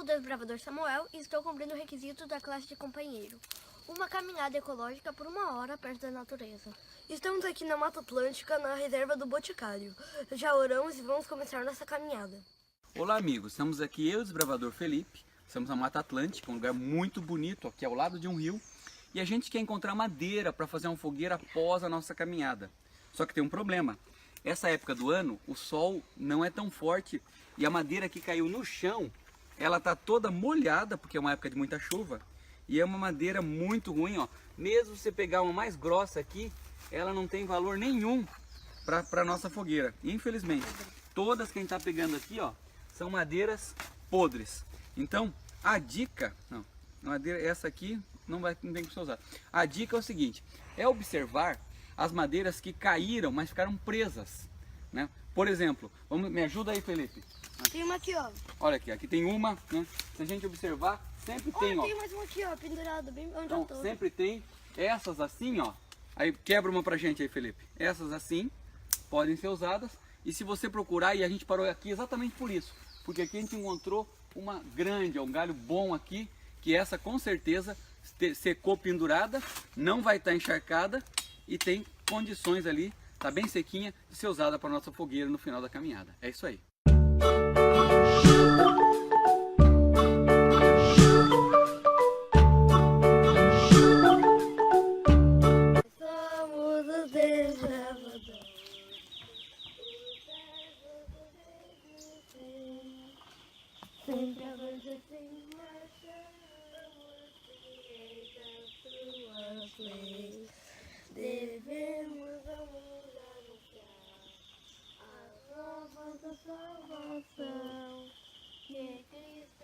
Sou o desbravador Samuel e estou cumprindo o requisito da classe de companheiro. Uma caminhada ecológica por 1 hora perto da natureza. Estamos aqui na Mata Atlântica, na reserva do Boticário. Já oramos e vamos começar nossa caminhada. Olá amigos, estamos aqui eu e o desbravador Felipe. Estamos na Mata Atlântica, um lugar muito bonito, aqui ao lado de um rio. E a gente quer encontrar madeira para fazer uma fogueira após a nossa caminhada. Só que tem um problema. Essa época do ano, o sol não é tão forte e a madeira que caiu no chão, ela está toda molhada, porque é uma época de muita chuva. E é uma madeira muito ruim, ó. Mesmo se você pegar uma mais grossa aqui, ela não tem valor nenhum para a nossa fogueira. Infelizmente, todas que a gente está pegando aqui, ó, são madeiras podres. Então, a dica, não, madeira essa aqui não tem que ser usada. A dica é o seguinte, é observar as madeiras que caíram, mas ficaram presas, né? Por exemplo, me ajuda aí, Felipe. Tem uma aqui, ó. Olha aqui, aqui tem uma, né? Se a gente observar, sempre tem, ó. Tem mais uma aqui, ó, pendurada, bem onde Então, eu tô. sempre tem essas assim, ó. Aí quebra uma pra gente aí, Felipe. Essas assim podem ser usadas. E se você procurar, e a gente parou aqui exatamente por isso, porque aqui a gente encontrou uma grande, um galho bom aqui, que essa com certeza secou pendurada, não vai estar encharcada e tem condições ali, tá bem sequinha, de ser usada para nossa fogueira no final da caminhada. É isso aí. Somos os desbravadores. Sempre avança sem marchamos, fiéis às suas leis. Devemos anunciar as novas da salvação, que é Cristo.